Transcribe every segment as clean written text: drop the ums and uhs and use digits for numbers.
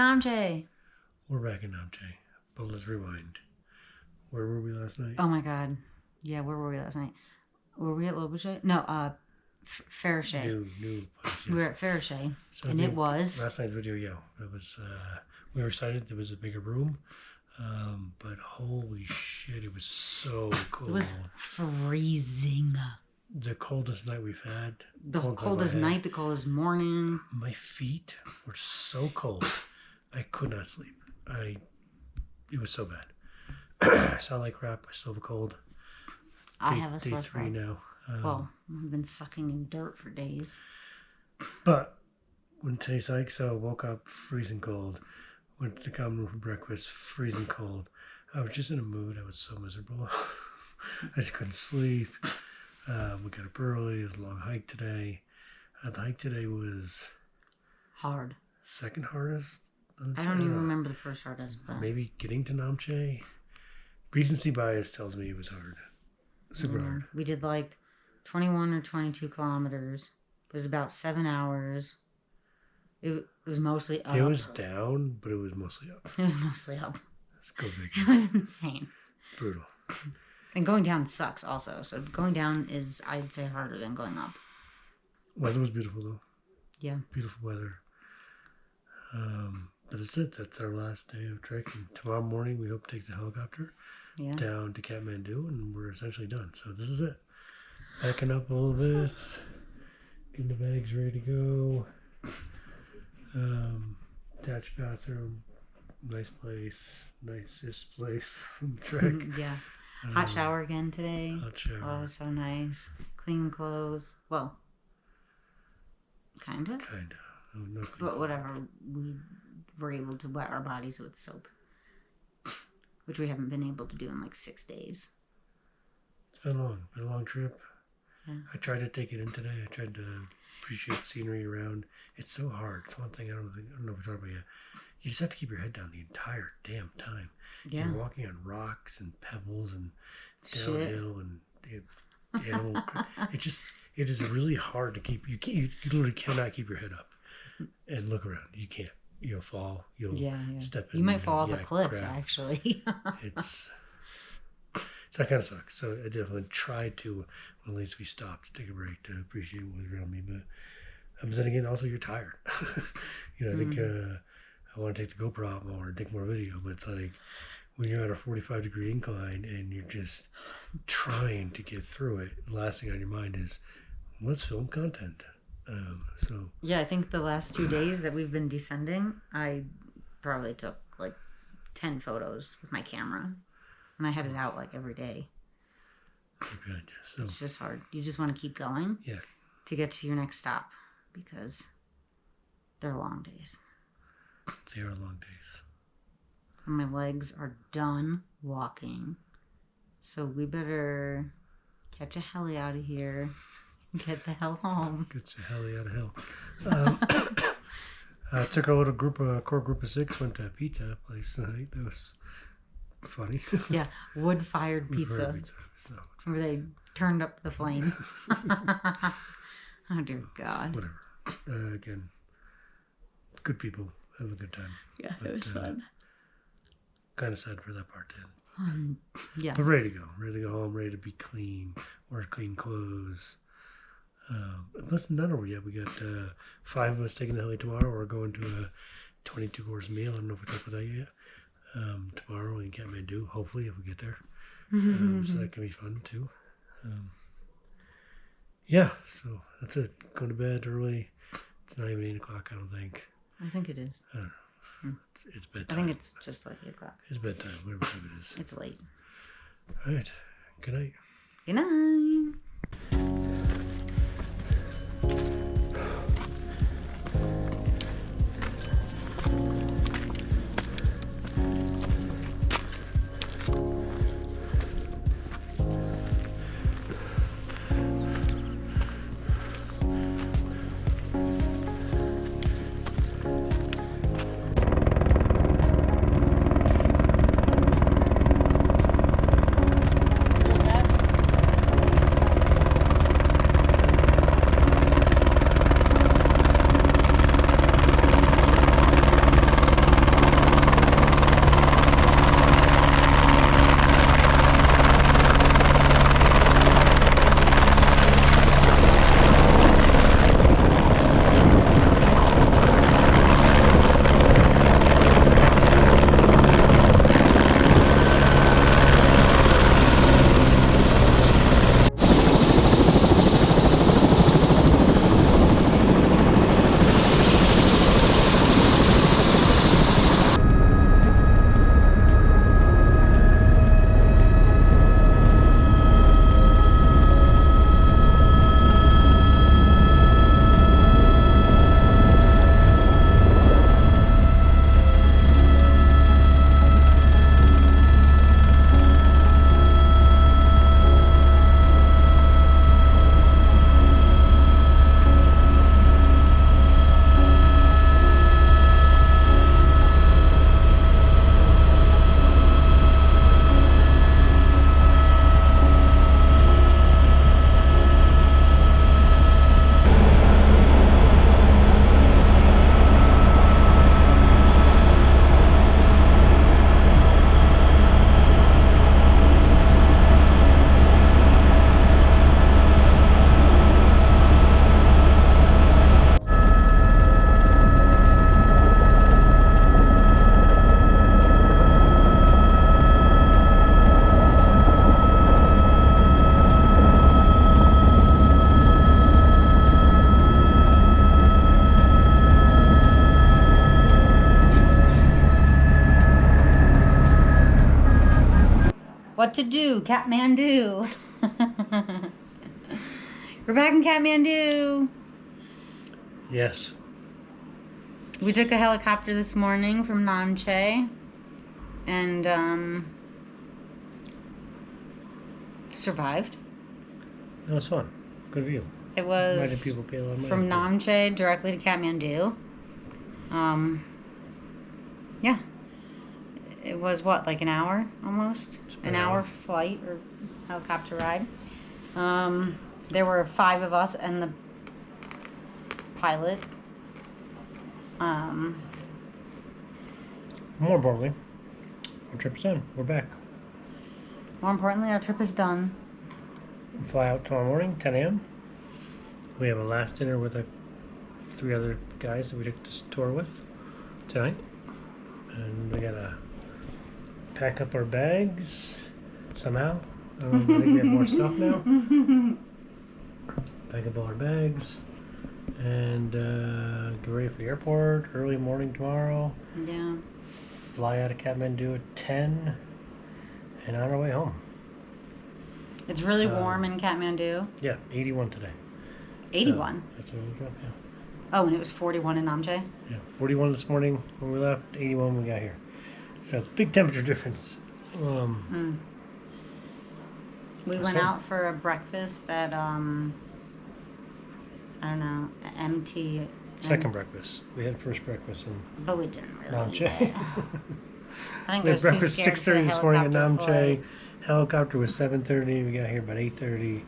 Namche. We're back in Namche, but let's rewind. Where were we last night? Oh my god. Yeah, where were we last night? Were we at Lobuche? No, Farishay. New place. We were at Farishay, So and it was... last night's video, yeah. It was, we were excited. There was a bigger room. But holy shit, it was so cold. It was freezing. The coldest night we've had. The coldest night, the coldest morning. My feet were so cold. I could not sleep. It was so bad. I sound like crap. I still have a cold. I have a sore Day 3 now. Well, I've been sucking in dirt for days. But when today's like, so I woke up freezing cold. Went to the common room for breakfast, freezing cold. I was just in a mood. I was so miserable. I just couldn't sleep. We got up early. It was a long hike today. The hike today was... hard. Second hardest? I don't even remember the first hardest, but... maybe getting to Namche? Recency bias tells me it was hard. Super hard. We did like 21 or 22 kilometers. It was about 7 hours. It was mostly up. It was down, but it was mostly up. It was mostly up. Let's go figure. It was insane. Brutal. And going down sucks also. So going down is, I'd say, harder than going up. Weather was beautiful, though. Yeah. Beautiful weather. But that's it. That's our last day of trekking. Tomorrow morning, we hope to take the helicopter down to Kathmandu, and we're essentially done. So this is it. Packing up a little bit. Getting the bags ready to go. Attached bathroom. Nice place. Nicest place on the trek. Yeah. Hot shower again today. Hot shower. Oh, so nice. Clean clothes. Well, kind of. Kind of. Oh, no clean But whatever. We were able to wet our bodies with soap, which we haven't been able to do in like 6 days. It's been long. Been a long trip. Yeah. I tried to take it in today. I tried to appreciate the scenery around. It's so hard. It's one thing I don't know if we're talking about yet. You just have to keep your head down the entire damn time. Yeah. You're walking on rocks and pebbles and Shit. downhill and it is really hard to keep. You literally cannot keep your head up and look around. You can't. You'll fall. You'll step in. You might fall off a cliff, crap. actually. So that kind of sucks. So I definitely tried to, when at least we stopped to take a break to appreciate what was around me. But then again, also you're tired. I think I want to take the GoPro out more and take more video. But it's like when you're at a 45-degree incline and you're just trying to get through it, the last thing on your mind is, let's film content. Yeah, I think the last 2 days that we've been descending, I probably took like 10 photos with my camera. And I had it out like every day. So, it's just hard. You just want to keep going to get to your next stop because they're long days. They are long days. And my legs are done walking. So we better catch a heli out of here and get the hell home. Get the heli out of hell. I took a little core group of 6, went to a pizza place tonight. That was funny. Yeah, wood-fired pizza. Where they turned up the flame. Oh, dear God. Whatever. Again, good people. Have a good time. Yeah, it was fun. Kind of sad for that part to end. Yeah. But ready to go. Ready to go home. Ready to be clean. Wear clean clothes. That's not over yet. We got 5 of us taking the heli tomorrow. We're going to a 22-course meal. I don't know if we talked about that yet. Tomorrow in Kathmandu, hopefully, if we get there. So that can be fun too. So that's it. Go to bed early. It's not even 8 o'clock, I don't think. I think it is. I don't know. It's bedtime. I think it's just like 8 o'clock. It's bedtime, whatever time it is. It's late. All right. Good night. Good night. What to do? Kathmandu. We're back in Kathmandu. Yes. We took a helicopter this morning from Namche. And, survived. That was fun. Good view. It was Why did people pay a lot of money from for it? Namche directly to Kathmandu. Yeah. It was what, like an hour almost? An hour flight or helicopter ride. There were 5 of us and the pilot. More importantly, our trip's done. We're back. More importantly, our trip is done. We fly out tomorrow morning, 10 a.m. We have a last dinner with 3 other guys that we took this tour with tonight. And we gotta pack up our bags somehow. I don't know, I think we have more stuff now. Pack up all our bags and get ready for the airport early morning tomorrow. Yeah. Fly out of Kathmandu at 10 and on our way home. It's really warm in Kathmandu. Yeah, 81 today. 81? So that's what we dropped, yeah. Oh, and it was 41 in Namche? Yeah, 41 this morning when we left, 81 when we got here. So it's a big temperature difference. We went out for a breakfast at, I don't know, MT. Second breakfast. We had first breakfast in But we didn't really Namche. eat it. I think We I had was too breakfast scared 6:30 this morning in helicopter Namche. flight. Helicopter was 7:30. We got here about 8:30.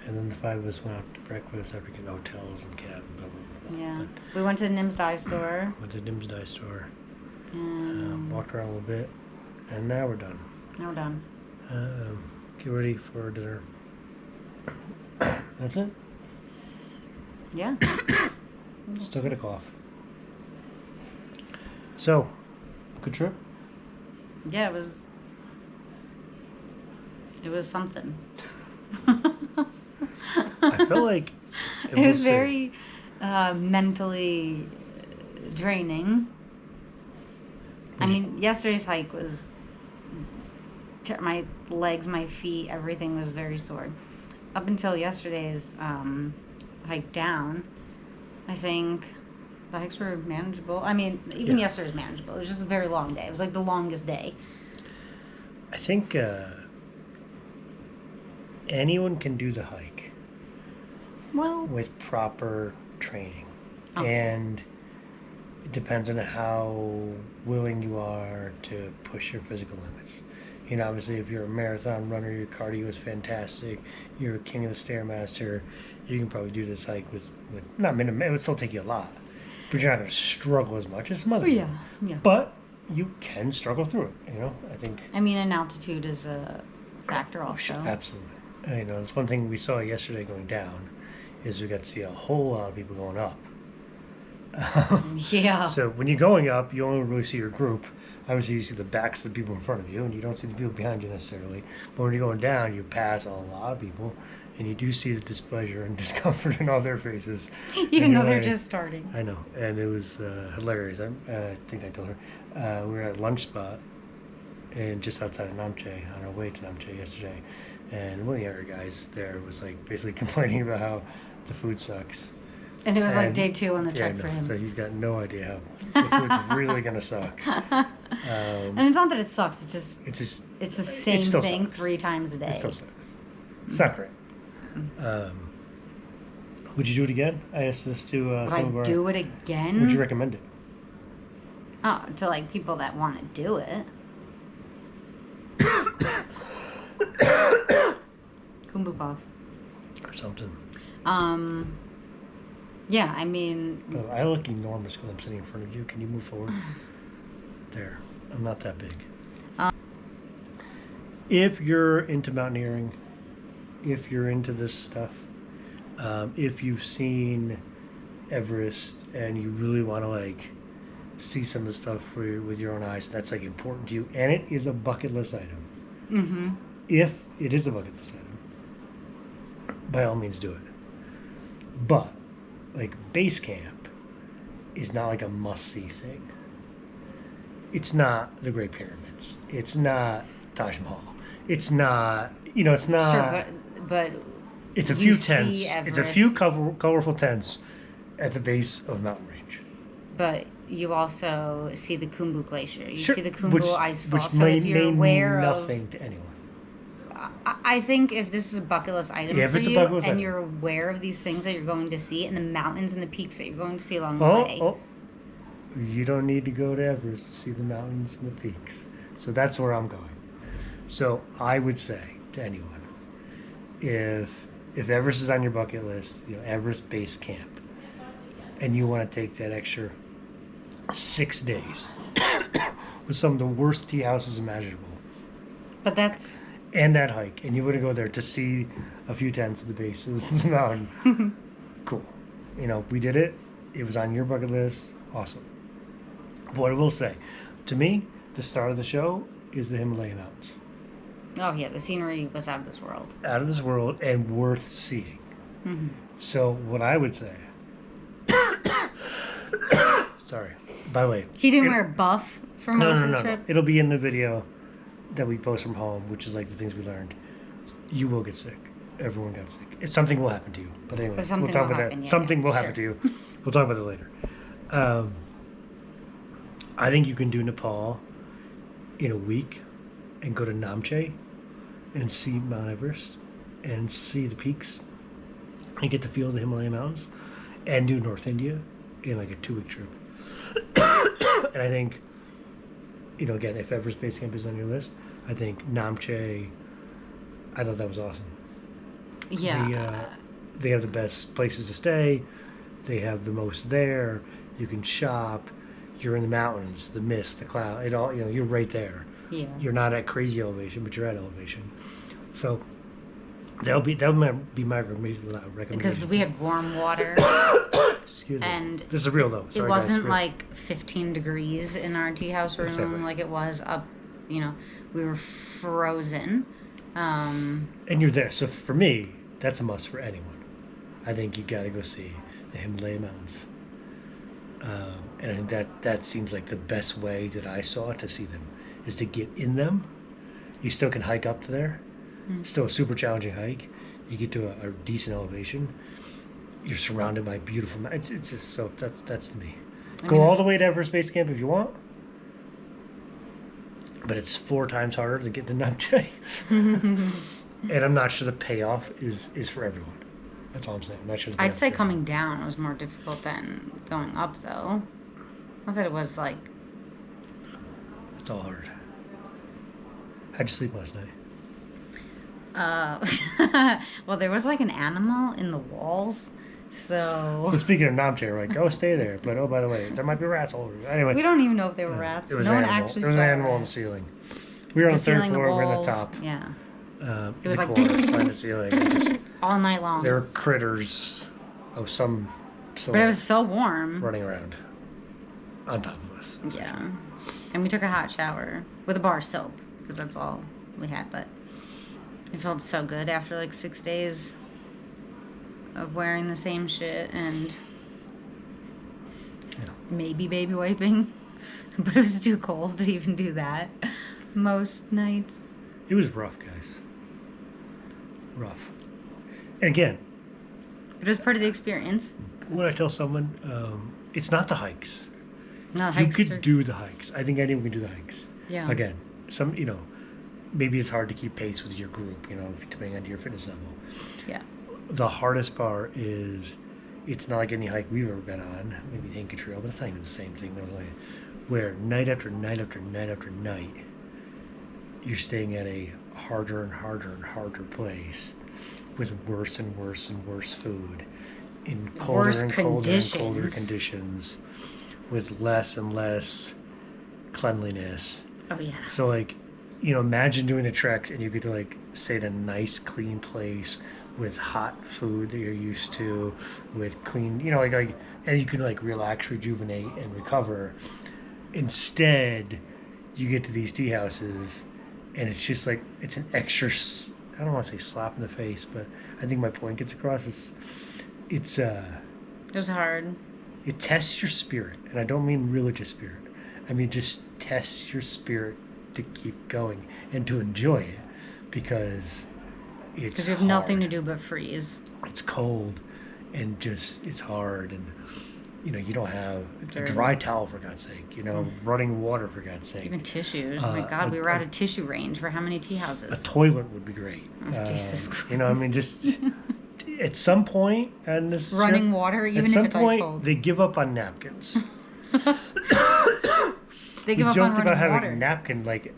And then the 5 of us went out to breakfast after getting hotels and cab and blah, blah, blah. Yeah. We went to the Nims Dye store. Went to Dim's Dye store. And Walked around a little bit. And now we're done. now we're done. Get ready for dinner. That's it. Yeah. Still got a cough. So, good trip? Yeah, it was something. I felt like It was very mentally draining. I mean, yesterday's hike was my legs, my feet, everything was very sore. Up until yesterday's hike down, I think the hikes were manageable. I mean, even yesterday was manageable. It was just a very long day. It was like the longest day. I think anyone can do the hike. Well, with proper training. Okay. And it depends on how willing you are to push your physical limits. You know, obviously, if you're a marathon runner, your cardio is fantastic. You're a king of the Stairmaster. You can probably do this hike with not minimum. It would still take you a lot, but you're not going to struggle as much as some other people. yeah. But you can struggle through it. You know, I think. I mean, and altitude is a factor also. Absolutely. You know, it's one thing we saw yesterday going down, is we got to see a whole lot of people going up. Yeah. So when you're going up, you only really see your group. Obviously, you see the backs of the people in front of you, and you don't see the people behind you necessarily. But when you're going down, you pass a lot of people, and you do see the displeasure and discomfort in all their faces. Even though they're just starting. I know, and it was hilarious. I think I told her we were at a lunch spot, and just outside of Namche, on our way to Namche yesterday, and one of the other guys there was like basically complaining about how the food sucks. And it was like day 2 on the trek no, for him. So he's got no idea how the food's really gonna suck. And it's not that it sucks. It's the same thing sucks. 3 times a day. It still sucks. It's not great. Would you do it again? I asked this to some of our. Would I do it again? Would you recommend it? Oh, to like people that want to do it. Kumbukov. Or something. Yeah, I mean. But I look enormous because I'm sitting in front of you. Can you move forward? There. I'm not that big. If you're into mountaineering, if you're into this stuff, if you've seen Everest and you really want to like see some of the stuff with your own eyes, that's like important to you, and it is a bucket list item. Mm-hmm. If it is a bucket list item, by all means do it. But like base camp is not like a must-see thing. It's not the Great Pyramids. It's not Taj Mahal. It's not, you know, it's not. Sure, but It's a you few see tents. It's a Everest. few colorful tents at the base of mountain range. But you also see the Khumbu Glacier. You Sure, see the Khumbu Icefall. which So may if you're mean aware nothing to anyone. I think if this is a bucket list item Yeah, if for it's a you, bucket list and item. you're aware of these things that you're going to see, and the mountains and the peaks that you're going to see along the Oh, way, oh, you don't need to go to Everest to see the mountains and the peaks. So that's where I'm going. So I would say to anyone, if Everest is on your bucket list, you know, Everest Base Camp, and you want to take that extra 6 days with some of the worst tea houses imaginable, but that's and that hike, and you want to go there to see a few tents at the base of the mountain, cool. You know, we did it. It was on your bucket list. Awesome. But what I will say, to me, the star of the show is the Himalayan mountains. oh yeah, the scenery was out of this world. Out of this world and worth seeing. Mm-hmm. So what I would say, sorry, by the way, He didn't wear a buff for most of the trip. It'll be in the video that we post from home, which is like the things we learned. You will get sick. Everyone got sick. Something will happen to you. But anyway, Something we'll talk will about happen, that. yeah, Something yeah, will sure. happen to you. We'll talk about it later. I think you can do Nepal in a week and go to Namche and see Mount Everest and see the peaks and get the feel of the Himalayan mountains and do North India in like a 2-week trip. And I think, you know, again, if Everest Base Camp is on your list, I think Namche, I thought that was awesome. Yeah. They have the best places to stay. They have the most there. You can shop. You're in the mountains, the mist, the cloud. It all, you know, you're right there. Yeah. You're not at crazy elevation, but you're at elevation. So that might be my recommendation. Because we had warm water, Excuse me. and This is real though. Sorry, it wasn't guys. like 15 degrees in our tea house room Exactly. like it was up. You know, we were frozen. And you're there. So for me, that's a must for anyone. I think you got to go see the Himalaya mountains. And I think that seems like the best way that I saw to see them is to get in them. You still can hike up to there. It's still a super challenging hike. You get to a decent elevation. You're surrounded by beautiful mountains. It's just so that's to me. Go all the way to Everest Base Camp if you want. But it's 4 times harder to get to Namche. And I'm not sure the payoff is for everyone. That's all I'm saying. I'm not sure. I'd say coming down was more difficult than going up, though. Not that it was like. It's all hard. How'd you sleep last night? Well, there was like an animal in the walls, so So speaking of Namche, we're like, oh, stay there. But oh, by the way, there might be rats all over you. Anyway, we don't even know if they were rats. it was No an one animal. actually There was saw an animal it. on the ceiling. We were on The the third ceiling, the floor. We're in the walls. top. Yeah, It was like on the ceiling. And just, all night long. there were critters of some sort But it was so warm. running around on top of us. Yeah, and we took a hot shower with a bar soap because that's all we had. But it felt so good after like 6 days of wearing the same shit and Yeah. maybe baby wiping, but it was too cold to even do that most nights. It was rough, guys. Rough. And again, It was part of the experience. when I tell someone, it's not the hikes. No, You hikes could are- do the hikes. I think anyone can do the hikes. Yeah. Again, some, you know, maybe it's hard to keep pace with your group, you know, depending on your fitness level. Yeah. The hardest part is it's not like any hike we've ever been on, maybe the Inca Trail, but it's not even the same thing. Where night after night after night after night, you're staying at a harder and harder and harder place with worse and worse and worse food in colder Worse and colder and colder conditions. conditions with less and less cleanliness. Oh yeah. So like, you know, imagine doing the treks and you get to like stay at a nice clean place with hot food that you're used to, with clean, you know, like and you can like relax, rejuvenate, and recover. Instead, you get to these tea houses, and it's just like it's an extra. I don't want to say slap in the face, but I think my point gets across. It's It was hard. it tests your spirit, and I don't mean religious spirit. I mean just tests your spirit to keep going and to enjoy it. because it's Because you have nothing to hard. do but freeze. It's cold, and just it's hard, and you don't have a Dirty. dry towel for God's sake. Running water for God's sake. Even tissues. My God, we were out of tissue range for how many tea A houses? toilet would be great. Jesus Christ. I mean, just at some point, and this Running water, even at if some it's ice point, cold. they give up on napkins. They give We up on joked running about having water. a napkin. Like,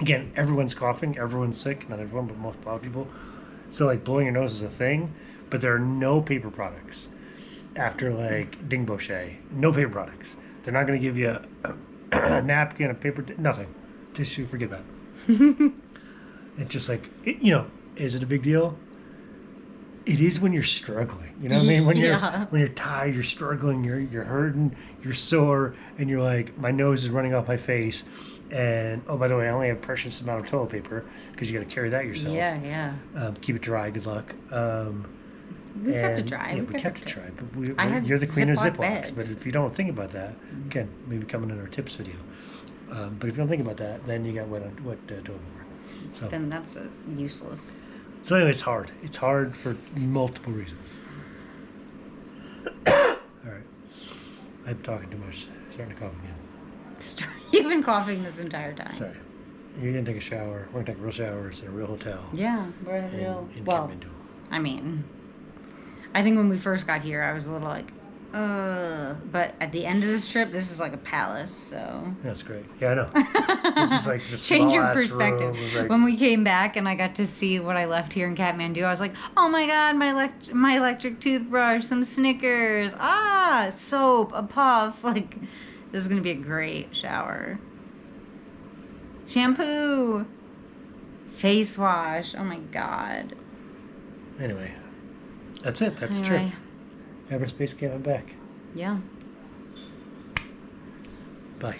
again, everyone's coughing, everyone's sick. Not everyone, but most people. So like blowing your nose is a thing, but there are no paper products after like Ding Bochet. No paper products. They're not going to give you a napkin, a paper, nothing. Tissue, forget about it. It's just like, is it a big deal? It is when you're struggling. You know what I mean? When you're tired, you're struggling, you're hurting, you're sore, and you're like, my nose is running off my face. And oh, by the way, I only have precious amount of toilet paper because you got to carry that yourself. Yeah. Keep it dry. Good luck. We kept it dry. Yeah, we kept it dry. But I had you're the queen of Ziploc Ziplocs. bags. But if you don't think about that, again, maybe coming in our tips video. But if you don't think about that, then you got wet toilet paper. So Then that's useless. So anyway, it's hard. It's hard for multiple reasons. All right. I'm talking too much. Starting to cough again. You've been coughing this entire time. Sorry. You're going to take a shower. We're going to take real showers in a real hotel. Yeah, we're in a real... Well, Kathmandu. I mean, I think when we first got here, I was a little like, but at the end of this trip, this is like a palace, so... That's great. Yeah, I know. This is like the Change your small-ass perspective. room. It was like, When we came back and I got to see what I left here in Kathmandu, I was like, oh my God, my electric toothbrush, some Snickers, soap, a puff. Like, this is going to be a great shower. Shampoo. Face wash. Oh my God. Anyway, that's it. That's the trip. Everest Base Camp and back. Yeah. Bye.